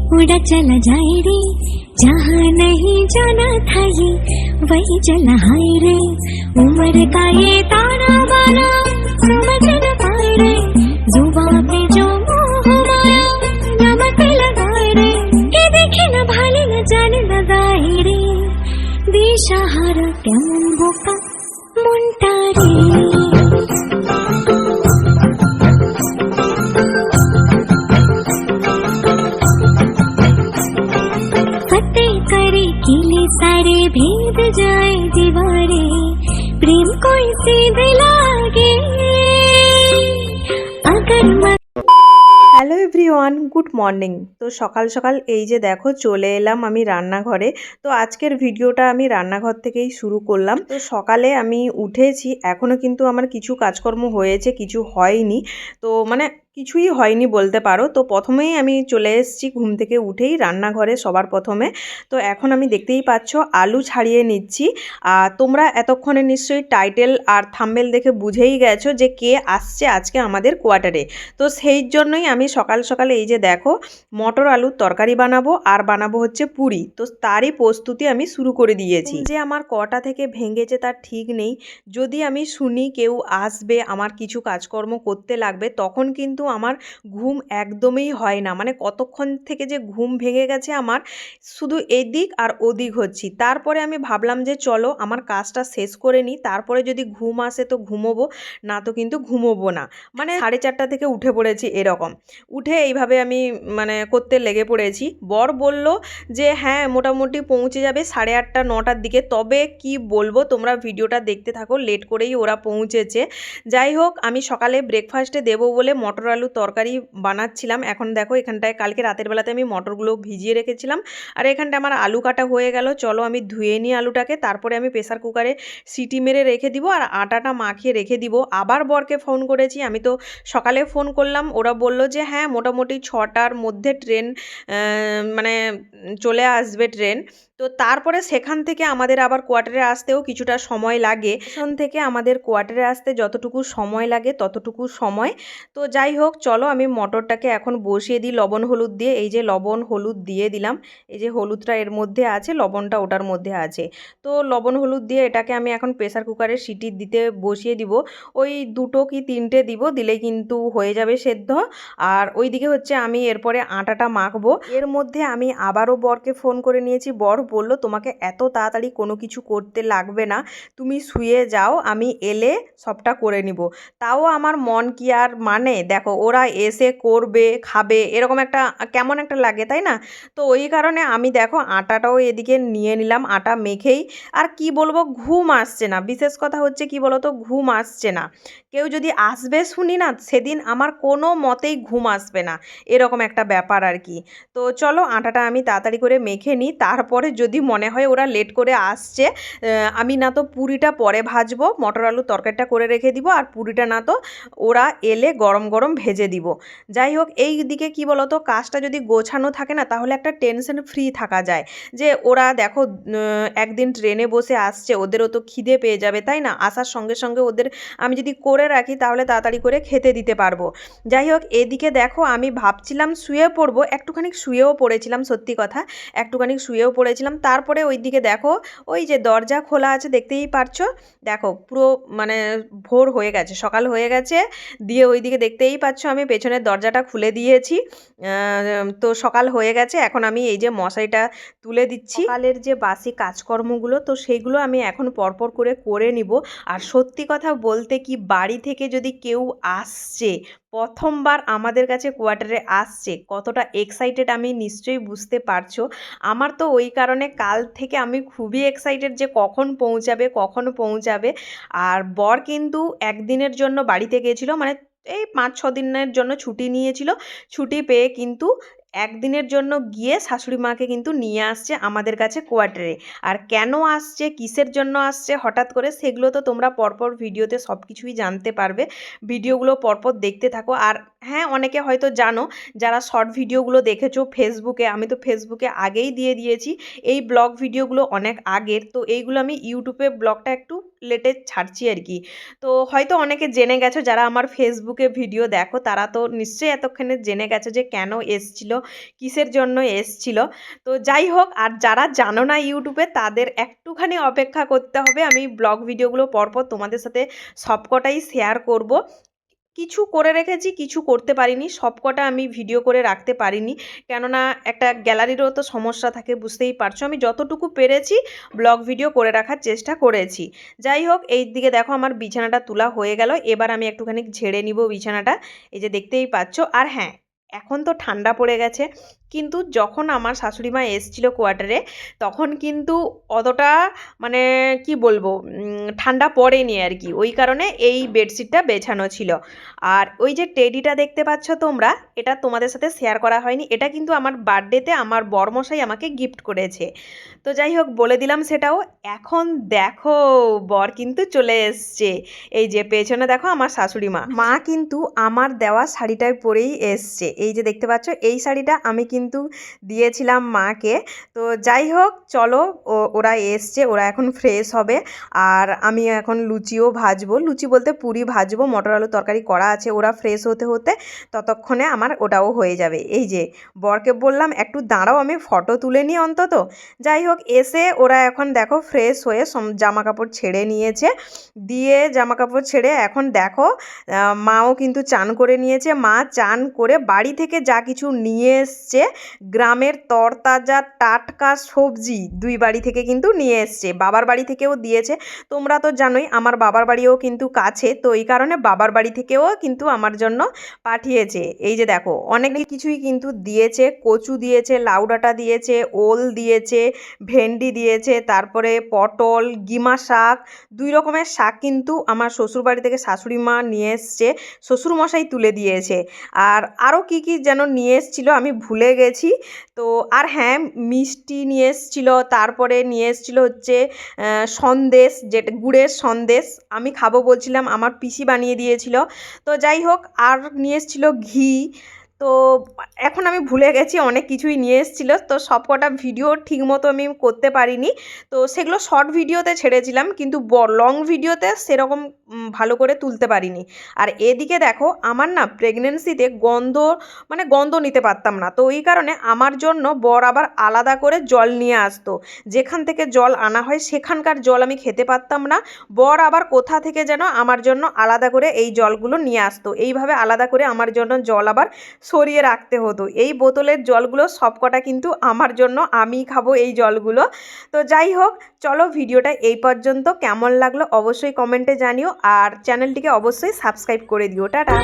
उड़ा चला जाए रे जहाँ नहीं जाना था ये वही चला हाय रे उम्र का ये ताना बाना समझ न पाए रे जुबां पे जो मोह माया नमक लगाए रे के देखे न भाले न जाने लगाए रे दिशाहारा केमन बोका मुंटारे सारे भेद जाए दीवारे प्रेम कोई सीधे लागे अगर হ্যালো এভরিওয়ান, গুড মর্নিং। তো সকাল সকাল এই যে দেখো চলে এলাম আমি রান্নাঘরে। তো আজকের ভিডিওটা আমি রান্নাঘর থেকেই শুরু করলাম। তো সকালে আমি উঠেছি, এখনও কিন্তু আমার কিছু কাজকর্ম হয়েছে, কিছু হয়নি। তো মানে কিছুই হয়নি বলতে পারো। তো প্রথমেই আমি চলে এসেছি ঘুম থেকে উঠেই রান্নাঘরে সবার প্রথমে। তো এখন আমি দেখতেই পাচ্ছ আলু ছাড়িয়ে নিচ্ছি। আর তোমরা এতক্ষণে নিশ্চয়ই টাইটেল আর থাম্বনেল দেখে বুঝেই গেছো যে কে আসছে আজকে আমাদের কোয়ার্টারে। তো সেই জন্যই আমি সকাল সকালে এই যে দেখো মটর আলুর তরকারি বানাবো আর বানাবো হচ্ছে পুরি। তো তারই প্রস্তুতি আমি শুরু করে দিয়েছি। যে আমার কটা থেকে ভেঙেছে তার ঠিক নেই। যদি আমি শুনি কেউ আসবে, আমার কিছু কাজকর্ম করতে লাগবে, তখন কিন্তু আমার ঘুম একদমই হয় না। মানে কতক্ষণ থেকে যে ঘুম ভেঙে গেছে আমার, শুধু এদিক আর ওদিক হচ্ছি। তারপরে আমি ভাবলাম যে চলো আমার কাজটা শেষ করে নিই, তারপরে যদি ঘুম আসে তো ঘুমোবো, না তো কিন্তু ঘুমোবো না। মানে 4:30 থেকে উঠে পড়েছি এরকম। উঠে এইভাবে আমি মানে করতে লেগে পড়েছি। বর বলল যে হ্যাঁ মোটামুটি পৌঁছে যাবে 8:30 9টার দিকে। তবে কি বলবো, তোমরা ভিডিওটা দেখতে থাকো, লেট করেই ওরা পৌঁছেছে। যাই হোক, আমি সকালে ব্রেকফাস্টে দেবো বলে মটর আলু তরকারি বানাচ্ছিলাম। এখন দেখো এখানটায় কালকে রাতের বেলাতে আমি মটরগুলো ভিজিয়ে রেখেছিলাম, আর এখানটায় আমার আলু কাটা হয়ে গেল। চলো আমি ধুয়ে নিই আলুটাকে, তারপরে আমি প্রেসার কুকারে সিটি মেরে রেখে দিব আর আটাটা মাখিয়ে রেখে দিব। আবার বরকে ফোন করেছি, আমি তো সকালে ফোন করলাম, ওরা বলল যে হ্যাঁ মোটামুটি 6টার মধ্যে ট্রেন মানে চলে আসবে ট্রেন। তো তারপরে সেখান থেকে আমাদের আবার কোয়ার্টারে আসতেও কিছুটা সময় লাগে। স্টেশন থেকে আমাদের কোয়ার্টারে আসতে যতটুকু সময় লাগে ততটুকু সময়। তো যাই হোক, চলো আমি মটরটাকে এখন বসিয়ে দিই লবণ হলুদ দিয়ে। এই যে লবণ হলুদ দিয়ে দিলাম, এই যে হলুদটা এর মধ্যে আছে, লবণটা ওটার মধ্যে আছে। তো লবণ হলুদ দিয়ে এটাকে আমি এখন প্রেসার কুকারে সিটি দিতে বসিয়ে দিব। ওই 2টো কি 3টে দিব, দিলেই কিন্তু হয়ে যাবে সেদ্ধ। আর ওইদিকে হচ্ছে আমি এরপরে আটাটা মাখবো। এর মধ্যে আমি আবারও বরকে ফোন করে নিয়েছি। বর বলল তোমাকে এত তাড়াতাড়ি কোনো কিছু করতে লাগবে না, তুমি শুয়ে যাও, আমি এলে সবটা করে নিব। তাও আমার মন কি আর মানে, দেখো ওরা এসে করবে খাবে, এরকম একটা কেমন একটা লাগে তাই না। তো ওই কারণে আমি দেখো আটাটাও এদিকে নিয়ে নিলাম, আটা মেখেই। আর কি বলবো, ঘুম আসছে না। বিশেষ কথা হচ্ছে কি বলো তো, ঘুম আসছে না। কেউ যদি আসবে শুনি না, সেদিন আমার কোনো মতেই ঘুম আসবে না, এরকম একটা ব্যাপার আর কি। তো চলো আটাটা আমি তাড়াতাড়ি করে মেখে নিই, তারপরে যদি মনে হয় ওরা লেট করে আসছে, আমি না তো পুরিটা পরে ভাজবো, মটর আলু তরকারিটা করে রেখে দিব, আর পুরিটা না তো ওরা এলে গরম গরম ভেজে দিব। যাই হোক, এই দিকে কি বলো তো, কাজটা যদি গোছানো থাকে না তাহলে একটা টেনশন ফ্রি থাকা যায়। যে ওরা দেখো একদিন ট্রেনে বসে আসছে, ওদেরও তো খিদে পেয়ে যাবে তাই না। আসার সঙ্গে সঙ্গে ওদের আমি যদি করে রাখি তাহলে তাড়াতাড়ি করে খেতে দিতে পারবো। যাই হোক, এদিকে দেখো আমি ভাবছিলাম শুয়ে পড়বো, একটুখানি শুয়েও পড়েছিলাম, সত্যি কথা একটুখানি শুয়েও পড়েছিলাম। তারপরে ওই দিকে দেখো ওই যে দরজা খোলা আছে দেখতেই পারছো, দেখো পুরো মানে ভোর হয়ে গেছে, সকাল হয়ে গেছে। দিয়ে ওই দিকে দেখতেই পাচ্ছ আমি পেছনের দরজাটা খুলে দিয়েছি। তো সকাল হয়ে গেছে, এখন আমি এই যে মশারিটা তুলে দিচ্ছি। সকালের যে বাসি কাজকর্মগুলো তো সেইগুলো আমি এখন পরপর করে নিব। আর সত্যি কথা বলতে কি, বাড়ি থেকে যদি কেউ আসছে, প্রথমবার আমাদের কাছে কোয়ার্টারে আসছে, কতটা এক্সাইটেড আমি নিশ্চয়ই বুঝতে পারছো। আমার তো ওই কারণে কাল থেকে আমি খুবই এক্সাইটেড যে কখন পৌঁছাবে। আর বর কিন্তু একদিনের জন্য বাড়িতে গিয়েছিল, মানে এই 5-6 দিনের জন্য ছুটি নিয়েছিল। ছুটি পেয়ে কিন্তু একদিনের জন্য গিয়ে শাশুড়ি মাকে কিন্তু নিয়ে আসছে আমাদের কাছে কোয়ার্টারে। আর কেন আসছে, কিসের জন্য আসছে হঠাৎ করে, সেগুলো তো তোমরা পরপর ভিডিওতে সব কিছুই জানতে পারবে। ভিডিওগুলো পরপর দেখতে থাকো। আর হ্যাঁ, অনেকে হয়তো জানো, যারা শর্ট ভিডিওগুলো দেখেছো ফেসবুকে, আমি তো ফেসবুকে আগেই দিয়ে দিয়েছি এই ব্লগ ভিডিওগুলো অনেক আগের। তো এইগুলো আমি ইউটিউবে ব্লগটা একটু লেটে ছাড়ছি আর কি। তো হয়তো অনেকে জেনে গেছো, যারা আমার ফেসবুকে ভিডিও দেখো তারা তো নিশ্চয়ই এতক্ষণে জেনে গেছো যে কেন এসছিল, কিসের জন্য এসছিল। তো যাই হোক, আর যারা জানো না ইউটিউবে তাদের একটুখানি অপেক্ষা করতে হবে। আমি ব্লগ ভিডিওগুলো পরপর তোমাদের সাথে সবকটাই শেয়ার করব। কিছু করে রেখেছি, কিছু করতে পারিনি, সবকটা আমি ভিডিও করে রাখতে পারিনি, কেননা একটা গ্যালারিরও তো সমস্যা থাকে, বুঝতেই পারছো। আমি যতটুকু পেরেছি ব্লগ ভিডিও করে রাখার চেষ্টা করেছি। যাই হোক, এই দিকে দেখো আমার বিছানাটা তোলা হয়ে গেল। এবার আমি একটুখানি ঝেড়ে নিব বিছানাটা, এই যে দেখতেই পাচ্ছ। আর হ্যাঁ, এখন তো ঠান্ডা পড়ে গেছে, কিন্তু যখন আমার শাশুড়ি মা এসেছিলো কোয়ার্টারে তখন কিন্তু অতটা মানে কি বলবো ঠান্ডা পড়েনি আর কি, ওই কারণে এই বেডশিটটা বেছানো ছিল। আর ওই যে টেডিটা দেখতে পাচ্ছ তোমরা, এটা তোমাদের সাথে শেয়ার করা হয়নি, এটা কিন্তু আমার বার্থডেতে আমার বরমশাই আমাকে গিফট করেছে। তো যাই হোক, বলে দিলাম সেটাও। এখন দেখো বর কিন্তু চলে এসছে, এই যে পেছনে দেখো আমার শাশুড়ি মা। মা কিন্তু আমার দেওয়া শাড়িটাই পরেই এসছে, এই যে দেখতে পাচ্ছ, এই শাড়িটা আমি কিন্তু দিয়েছিলাম মাকে। তো যাই হোক চলো, ওরা এসছে, ওরা এখন ফ্রেশ হবে। আর আমি এখন লুচিও ভাজবো, লুচি বলতে পুরি ভাজবো, মটর আলু তরকারি করা আছে। ওরা ফ্রেশ হতে হতে ততক্ষণে আমার ওটাও হয়ে যাবে। এই যে বরকে বললাম একটু দাঁড়াও, আমি ফটো তুলে নিই অন্তত। যাই হোক, এসে ওরা এখন দেখো ফ্রেশ হয়ে জামা কাপড় ছেড়ে নিয়েছে, দিয়ে জামা কাপড় ছেড়ে এখন দেখো মাও কিন্তু চান করে নিয়েছে। মা চান করে বাড়ি থেকে যা কিছু নিয়ে এসছে, গ্রামের তরতাজা টাটকা সবজি দুই বাড়ি থেকে কিন্তু নিয়ে এসছে, বাবার বাড়ি থেকেও দিয়েছে। তোমরা তো জানোই আমার বাবার বাড়িও কিন্তু কাছে, তো এই কারণে বাবার বাড়ি থেকেও কিন্তু আমার জন্য পাঠিয়েছে। এই যে দেখো অনেক কিছুই কিন্তু দিয়েছে, কচু দিয়েছে, লাউ ডাঁটা দিয়েছে, ওল দিয়েছে, ভেন্ডি দিয়েছে, তারপরে পটল, গিমা শাক, 2 রকমের শাক কিন্তু আমার শ্বশুরবাড়ি থেকে শাশুড়ি মা নিয়ে এসছে, শ্বশুরমশাই তুলে দিয়েছে। আর আরও কী কী যেন নিয়ে এসেছিলো আমি ভুলে গেছি। তো আর হ্যাঁ, মিষ্টি নিয়ে এসেছিলো, তারপরে নিয়ে এসেছিলো হচ্ছে সন্দেশ, যেটা গুড়ের সন্দেশ আমি খাবো বলছিলাম, আমার পিসি বানিয়ে দিয়েছিল। তো যাই হোক, আর নিয়ে এসেছিলো ঘি। তো এখন আমি ভুলে গেছি, অনেক কিছুই নিয়ে এসেছিলো, তো সব কটা ভিডিও ঠিক মতো আমি করতে পারিনি। তো সেগুলো শর্ট ভিডিওতে ছেড়েছিলাম, কিন্তু লং ভিডিওতে সেরকম ভালো করে তুলতে পারিনি। আর এদিকে দেখো আমার না প্রেগনেন্সিতে গন্ধ নিতে পারতাম না, তো ওই কারণে আমার জন্য বর আবার আলাদা করে জল নিয়ে আসতো। যেখান থেকে জল আনা হয় সেখানকার জল আমি খেতে পারতাম না, বর আবার কোথা থেকে যেন আমার জন্য আলাদা করে এই জলগুলো নিয়ে আসতো। এইভাবে আলাদা করে আমার জন্য জল আবার সরিয়ে রাখতে হতো। এই বোতলের জলগুলো সবকটা কিন্তু আমার জন্য, আমি খাবো এই জলগুলো। তো যাই হোক, চলো ভিডিওটা এই পর্যন্ত, কেমন লাগলো অবশ্যই কমেন্টে জানিও, আর চ্যানেলটিকে অবশ্যই সাবস্ক্রাইব করে দিও। টাটা।